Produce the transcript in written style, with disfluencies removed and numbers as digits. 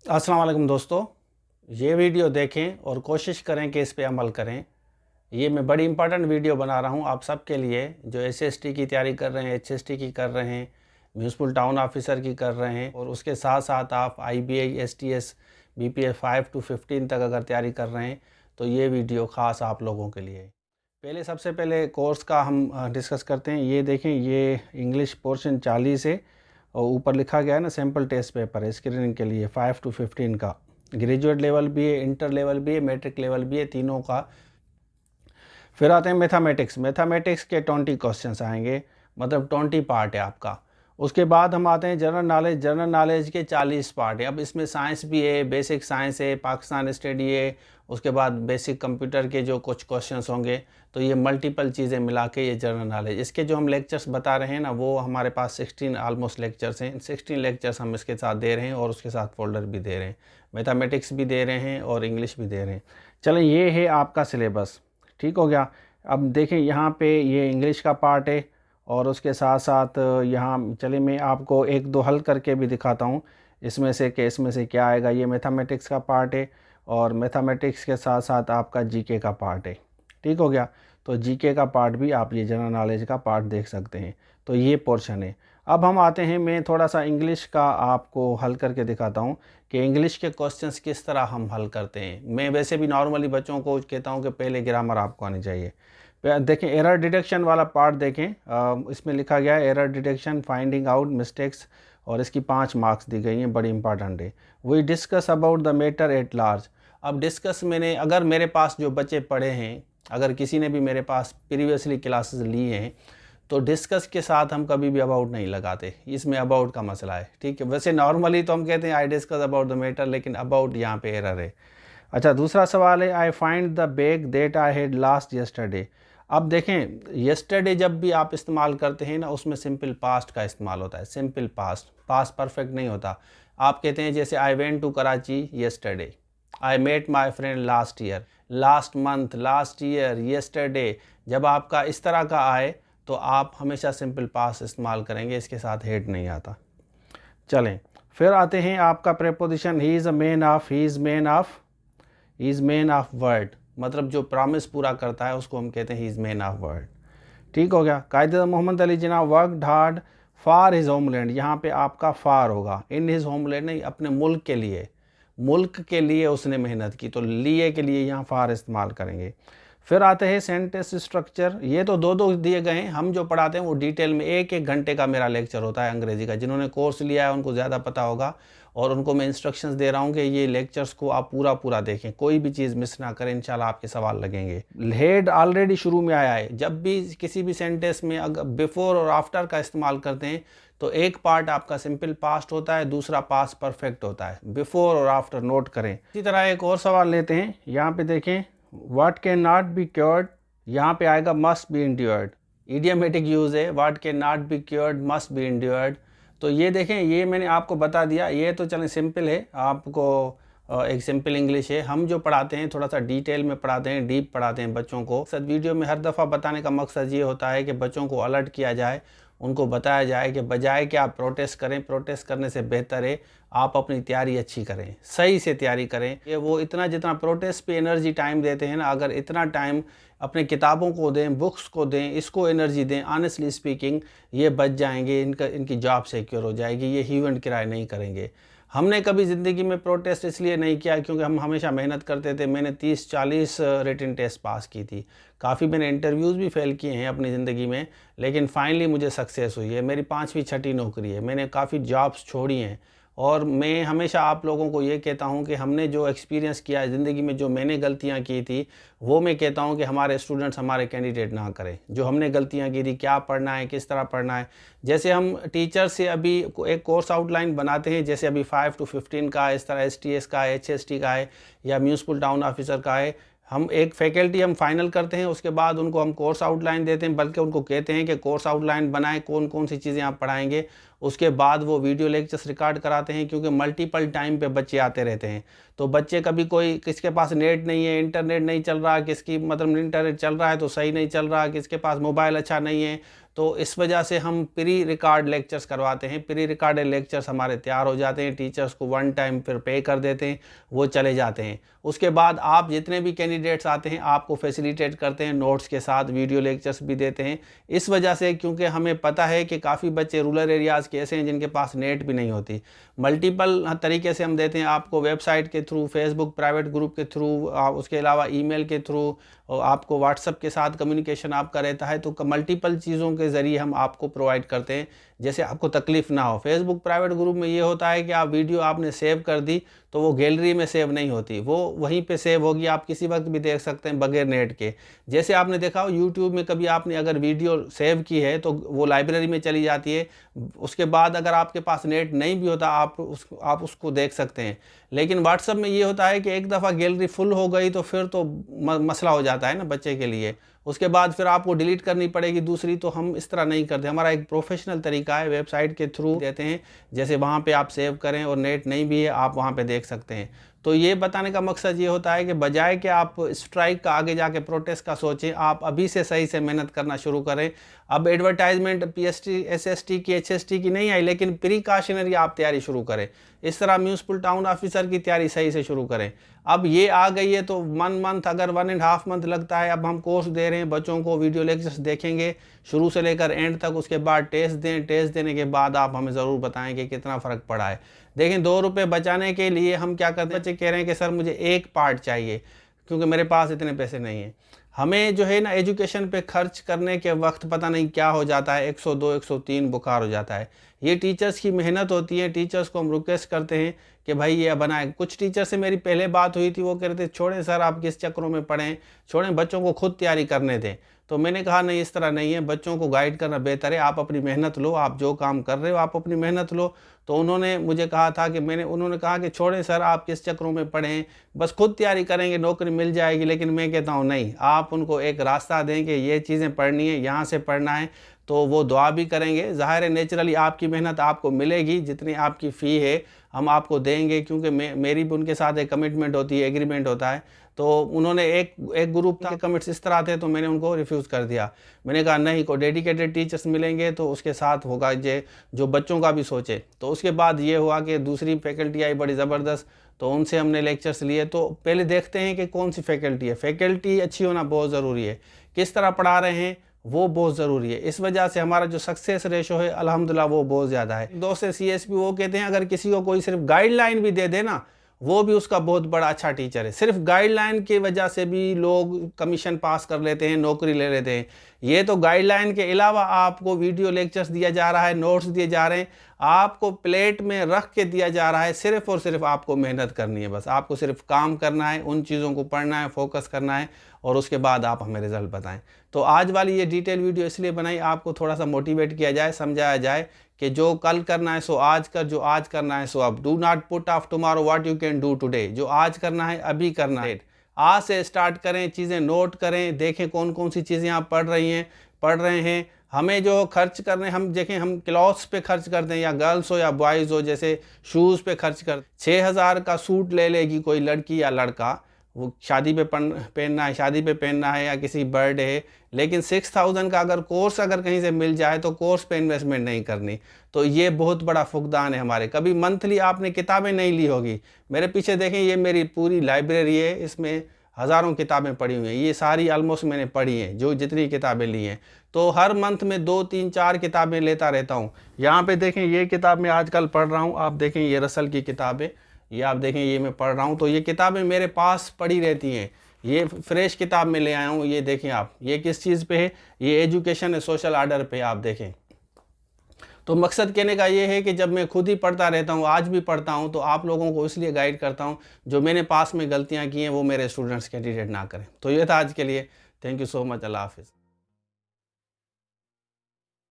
अस्सलाम वालेकुम दोस्तों, ये वीडियो देखें और कोशिश करें कि इस पे अमल करें। ये मैं बड़ी इंपॉर्टेंट वीडियो बना रहा हूँ आप सबके लिए जो एसएसटी की तैयारी कर रहे हैं, एचएसटी की कर रहे हैं, म्यूनसिपल टाउन ऑफिसर की कर रहे हैं और उसके साथ साथ आप आईबीआई, एसटीएस, बीपीएस 5 to 15 तक अगर तैयारी कर रहे हैं तो ये वीडियो ख़ास आप लोगों के लिए। सबसे पहले कोर्स का हम डिस्कस करते हैं। ये देखें, ये इंग्लिश पोर्शन 40 है और ऊपर लिखा गया है ना सैम्पल टेस्ट पेपर है स्क्रीनिंग के लिए 5 to 15 का। ग्रेजुएट लेवल भी है, इंटर लेवल भी है, मैट्रिक लेवल भी है, तीनों का। फिर आते हैं मैथमेटिक्स। मैथमेटिक्स के 20 क्वेश्चंस आएंगे, मतलब 20 पार्ट है आपका। उसके बाद हम आते हैं जनरल नॉलेज। जनरल नॉलेज के 40 पार्ट है। अब इसमें साइंस भी है, बेसिक साइंस है, पाकिस्तान स्टडी है, उसके बाद बेसिक कंप्यूटर के जो कुछ क्वेश्चंस होंगे। तो ये मल्टीपल चीज़ें मिला के ये जनरल नॉलेज। इसके जो हम लेक्चर्स बता रहे हैं ना, वो हमारे पास 16 ऑलमोस्ट लेक्चर्स हैं। 16 लेक्चर्स हम इसके साथ दे रहे हैं और उसके साथ फोल्डर भी दे रहे हैं। मैथमेटिक्स भी दे रहे हैं और इंग्लिश भी दे रहे हैं। चलें, ये है आपका सिलेबस। ठीक हो गया। अब देखें, यहाँ पे ये इंग्लिश का पार्ट है और उसके साथ साथ यहाँ चलिए मैं आपको एक दो हल करके भी दिखाता हूँ इसमें से क्या आएगा। ये मैथमेटिक्स का पार्ट है और मैथमेटिक्स के साथ साथ आपका जीके का पार्ट है। ठीक हो गया। तो जीके का पार्ट भी आप ये जनरल नॉलेज का पार्ट देख सकते हैं। तो ये पोर्शन है। अब हम आते हैं, मैं थोड़ा सा इंग्लिश का आपको हल करके दिखाता हूँ कि इंग्लिश के क्वेश्चंस किस तरह हम हल करते हैं। मैं वैसे भी नॉर्मली बच्चों को कहता हूँ कि पहले ग्रामर आपको आनी चाहिए। देखें, एरर डिटेक्शन वाला पार्ट देखें। इसमें लिखा गया है error detection, finding out mistakes और इसकी 5 मार्क्स दी गई हैं, बड़ी इंपॉर्टेंट है। We discuss about the matter at large. अब डिस्कस मैंने, अगर मेरे पास जो बच्चे पढ़े हैं, अगर किसी ने भी मेरे पास प्रीवियसली क्लासेस ली हैं, तो डिस्कस के साथ हम कभी भी अबाउट नहीं लगाते। इसमें अबाउट का मसला है। ठीक है, वैसे नॉर्मली तो हम कहते हैं I discuss about the matter, लेकिन अबाउट यहाँ पे एरर है। अच्छा, दूसरा सवाल है I find the bag that I had last yesterday. अब देखें, यस्टरडे जब भी आप इस्तेमाल करते हैं ना, उसमें सिंपल पास्ट का इस्तेमाल होता है। सिंपल पास्ट, पास्ट परफेक्ट नहीं होता। आप कहते हैं जैसे I went to Karachi yesterday, I met my friend last year, last month, last year, yesterday. जब आपका इस तरह का आए तो आप हमेशा सिंपल पास्ट इस्तेमाल करेंगे, इसके साथ हेड नहीं आता। चलें, फिर आते हैं आपका preposition. He is a man of, he is man of, he is man of word, मतलब जो प्रॉमिस पूरा करता है उसको हम कहते हैं he is man of word. ठीक हो गया। Quaid Mohammad Ali Jinnah worked hard for his homeland. यहाँ पे आपका फार होगा, इन हिज होमलैंड नहीं, अपने मुल्क के लिए, मुल्क के लिए उसने मेहनत की, तो लिए के लिए यहाँ फार इस्तेमाल करेंगे। फिर आते हैं सेंटेंस स्ट्रक्चर। ये तो दो दो दिए गए हैं, हम जो पढ़ाते हैं वो डिटेल में एक एक घंटे का मेरा लेक्चर होता है अंग्रेजी का। जिन्होंने कोर्स लिया है उनको ज़्यादा पता होगा और उनको मैं इंस्ट्रक्शंस दे रहा हूँ कि ये लेक्चर्स को आप पूरा पूरा देखें, कोई भी चीज़ मिस ना करें, इंशाल्लाह आपके सवाल लगेंगे। हेड ऑलरेडी शुरू में आया है। जब भी किसी भी सेंटेंस में अगर बिफोर और आफ्टर का इस्तेमाल करते हैं तो एक पार्ट आपका सिंपल पास्ट होता है, दूसरा पास्ट परफेक्ट होता है। बिफोर और आफ्टर नोट करें। इसी तरह एक और सवाल लेते हैं। यहाँ पे देखें, what can not be cured, यहाँ पे आएगा must be endured. Idiomatic use है, what can not be cured must be endured. तो ये देखें, ये मैंने आपको बता दिया। ये तो चलें सिंपल है, आपको एक सिंपल इंग्लिश है। हम जो पढ़ाते हैं थोड़ा सा डिटेल में पढ़ाते हैं, डीप पढ़ाते हैं बच्चों को। सर वीडियो में हर दफ़ा बताने का मकसद ये होता है कि बच्चों को अलर्ट किया जाए, उनको बताया जाए कि बजाय कि आप प्रोटेस्ट करें, प्रोटेस्ट करने से बेहतर है आप अपनी तैयारी अच्छी करें, सही से तैयारी करें। ये वो इतना जितना प्रोटेस्ट पे एनर्जी टाइम देते हैं ना, अगर इतना टाइम अपने किताबों को दें, बुक्स को दें, इसको एनर्जी दें, ऑनेस्टली स्पीकिंग ये बच जाएंगे, इनकी जॉब सिक्योर हो जाएगी, ये ह्यू एंड किराए नहीं करेंगे। हमने कभी ज़िंदगी में प्रोटेस्ट इसलिए नहीं किया क्योंकि हम हमेशा मेहनत करते थे। मैंने 30-40 रिटन टेस्ट पास की थी, काफ़ी मैंने इंटरव्यूज़ भी फेल किए हैं अपनी ज़िंदगी में, लेकिन फाइनली मुझे सक्सेस हुई है। मेरी 5वीं-6ठी नौकरी है, मैंने काफ़ी जॉब्स छोड़ी हैं। और मैं हमेशा आप लोगों को ये कहता हूँ कि हमने जो एक्सपीरियंस किया है ज़िंदगी में, जो मैंने गलतियाँ की थी, वो मैं कहता हूँ कि हमारे स्टूडेंट्स, हमारे कैंडिडेट ना करें। जो हमने गलतियाँ की थी, क्या पढ़ना है, किस तरह पढ़ना है। जैसे हम टीचर से अभी एक कोर्स आउटलाइन बनाते हैं, जैसे अभी 5 to 15 का, इस तरह STS का है, HST का है या म्यूनसिपल टाउन ऑफिसर का है। हम एक फैकल्टी हम फाइनल करते हैं, उसके बाद उनको हम कोर्स आउटलाइन देते हैं, बल्कि उनको कहते हैं कि कोर्स आउटलाइन बनाएं, कौन कौन सी चीज़ें आप पढ़ाएंगे। उसके बाद वो वीडियो लेक्चर्स रिकॉर्ड कराते हैं, क्योंकि मल्टीपल टाइम पे बच्चे आते रहते हैं। तो बच्चे कभी कोई किसके पास नेट नहीं है, इंटरनेट नहीं चल रहा, किसकी मतलब इंटरनेट चल रहा है तो सही नहीं चल रहा, किसके पास मोबाइल अच्छा नहीं है, तो इस वजह से हम प्री रिकॉर्ड लेक्चर्स करवाते हैं। प्री रिकॉर्डेड लेक्चर्स हमारे तैयार हो जाते हैं, टीचर्स को वन टाइम फिर पे कर देते हैं, वो चले जाते हैं। उसके बाद आप जितने भी कैंडिडेट्स आते हैं आपको फैसिलिटेट करते हैं, नोट्स के साथ वीडियो लेक्चर्स भी देते हैं। इस वजह से क्योंकि हमें पता है कि काफ़ी बच्चे रूरल एरियाज़ के ऐसे हैं जिनके पास नेट भी नहीं होती। मल्टीपल तरीके से हम देते हैं आपको, वेबसाइट के थ्रू, फेसबुक प्राइवेट ग्रुप के थ्रू, उसके अलावा ईमेल के थ्रू, और आपको व्हाट्सएप के साथ कम्युनिकेशन आपका रहता है। तो मल्टीपल चीज़ों के ज़रिए हम आपको प्रोवाइड करते हैं, जैसे आपको तकलीफ़ ना हो। फेसबुक प्राइवेट ग्रुप में ये होता है कि आप वीडियो आपने सेव कर दी तो वो गैलरी में सेव नहीं होती, वो वहीं पे सेव होगी, आप किसी वक्त भी देख सकते हैं बगैर नेट के। जैसे आपने देखा हो यूट्यूब में कभी आपने अगर वीडियो सेव की है तो वो लाइब्रेरी में चली जाती है, उसके बाद अगर आपके पास नेट नहीं भी होता आप उसको देख सकते हैं। लेकिन व्हाट्सएप में ये होता है कि एक दफ़ा गैलरी फुल हो गई तो फिर तो मसला हो जाता है ना बच्चे के लिए, उसके बाद फिर आपको डिलीट करनी पड़ेगी दूसरी। तो हम इस तरह नहीं करते, हमारा एक प्रोफेशनल तरीका है, वेबसाइट के थ्रू देते हैं, जैसे वहाँ पे आप सेव करें और नेट नहीं भी है आप वहाँ पे देख सकते हैं। तो ये बताने का मकसद ये होता है कि बजाय कि आप स्ट्राइक का आगे जाके प्रोटेस्ट का सोचें, आप अभी से सही से मेहनत करना शुरू करें। अब एडवर्टाइजमेंट पीएसटी एसएसटी की एचएसटी की नहीं आई, लेकिन प्रिकॉशनरी आप तैयारी शुरू करें। इस तरह म्यूनसिपल टाउन ऑफिसर की तैयारी सही से शुरू करें। अब ये आ गई है तो 1 मंथ, अगर 1.5 मंथ लगता है, अब हम कोर्स दे रहे हैं बच्चों को, वीडियो लेक्चर्स देखेंगे शुरू से लेकर एंड तक, उसके बाद टेस्ट दें, टेस्ट देने के बाद आप हमें ज़रूर बताएं कि कितना फ़र्क पड़ा है। देखें 2 रुपये बचाने के लिए हम क्या करते हैं, बच्चे कह रहे हैं कि सर मुझे एक पार्ट चाहिए क्योंकि मेरे पास इतने पैसे नहीं हैं। हमें जो है ना एजुकेशन पे खर्च करने के वक्त पता नहीं क्या हो जाता है, 102 103 बुखार हो जाता है। ये टीचर्स की मेहनत होती है, टीचर्स को हम रिक्वेस्ट करते हैं कि भाई ये बनाएं। कुछ टीचर से मेरी पहले बात हुई थी, वो कह रहे थे छोड़ें सर आप किस चक्रों में पढ़ें, छोड़ें बच्चों को खुद तैयारी करने दें। तो मैंने कहा नहीं, इस तरह नहीं है, बच्चों को गाइड करना बेहतर है, आप अपनी मेहनत लो, आप जो काम कर रहे हो आप अपनी मेहनत लो। तो उन्होंने मुझे कहा था कि उन्होंने कहा कि छोड़ें सर आप किस चक्रों में पढ़ें, बस खुद तैयारी करेंगे नौकरी मिल जाएगी। लेकिन मैं कहता हूँ नहीं, आप उनको एक रास्ता दें कि ये चीज़ें पढ़नी है, यहाँ से पढ़ना है, तो वो दुआ भी करेंगे। ज़ाहिर है नेचुरली आपकी मेहनत आपको मिलेगी, जितनी आपकी फ़ी है हम आपको देंगे, क्योंकि मेरी भी उनके साथ एक कमिटमेंट होती है, एग्रीमेंट होता है। तो उन्होंने एक ग्रुप था, कमिट्स इस तरह थे, तो मैंने उनको रिफ्यूज़ कर दिया। मैंने कहा नहीं, को डेडिकेटेड टीचर्स मिलेंगे तो उसके साथ होगा जो बच्चों का भी सोचे। तो उसके बाद ये हुआ कि दूसरी फैकल्टी आई बड़ी ज़बरदस्त, तो उनसे हमने लेक्चर्स लिए। तो पहले देखते हैं कि कौन सी फैकल्टी है, फैकल्टी अच्छी होना बहुत ज़रूरी है, किस तरह पढ़ा रहे हैं वो बहुत ज़रूरी है। इस वजह से हमारा जो सक्सेस रेशो है अल्हम्दुलिल्लाह वो बहुत ज़्यादा है। दोस्त सीएसपी वो कहते हैं अगर किसी को कोई सिर्फ गाइडलाइन भी दे देना वो भी उसका बहुत बड़ा अच्छा टीचर है। सिर्फ गाइडलाइन की वजह से भी लोग कमीशन पास कर लेते हैं, नौकरी ले लेते हैं। ये तो गाइडलाइन के अलावा आपको वीडियो लेक्चर्स दिया जा रहा है, नोट्स दिए जा रहे हैं, आपको प्लेट में रख के दिया जा रहा है। सिर्फ और सिर्फ आपको मेहनत करनी है, बस आपको सिर्फ काम करना है, उन चीज़ों को पढ़ना है, फोकस करना है, और उसके बाद आप हमें रिजल्ट बताएं। तो आज वाली ये डिटेल वीडियो इसलिए बनाई, आपको थोड़ा सा मोटिवेट किया जाए, समझाया जाए कि जो कल करना है सो आज कर, जो आज करना है सो अब। Do not put off tomorrow what you can do today. जो आज करना है अभी करना है, आज से स्टार्ट करें, चीज़ें नोट करें, देखें कौन कौन सी चीज़ें आप पढ़ रहे हैं। हमें जो खर्च करने, हम देखें हम क्लॉथ्स पे खर्च करते हैं, या गर्ल्स हो या बॉयज़ हो, जैसे शूज़ पे खर्च कर 6000 का सूट ले लेगी कोई लड़की या लड़का, वो शादी पे पहनना है, शादी पे पहनना है या किसी बर्थडे है। लेकिन 6000 का अगर कोर्स अगर कहीं से मिल जाए तो कोर्स पे इन्वेस्टमेंट नहीं करनी। तो ये बहुत बड़ा फुकदान है हमारे। कभी मंथली आपने किताबें नहीं ली होगी, मेरे पीछे देखें ये मेरी पूरी लाइब्रेरी है, इसमें हज़ारों किताबें पढ़ी हुई हैं, ये सारी ऑलमोस्ट मैंने पढ़ी हैं, जो जितनी किताबें ली हैं। तो हर मंथ में 2 3 4 किताबें लेता रहता हूँ। यहाँ पे देखें ये किताब मैं आजकल पढ़ रहा हूँ, आप देखें ये रसल की किताब है, ये आप देखें ये मैं पढ़ रहा हूँ। तो ये किताबें मेरे पास पड़ी रहती हैं, ये फ्रेश किताब में ले आया हूँ। ये देखें आप, ये किस चीज़ पे है, ये एजुकेशन है, सोशल आर्डर पे, आप देखें। तो मकसद कहने का ये है कि जब मैं खुद ही पढ़ता रहता हूँ, आज भी पढ़ता हूँ, तो आप लोगों को इसलिए गाइड करता हूँ जो मैंने पास में गलतियाँ की हैं वो मेरे स्टूडेंट्स कैंडिडेट ना करें। तो ये था आज के लिए। Thank you so much. Allah हाफिज़।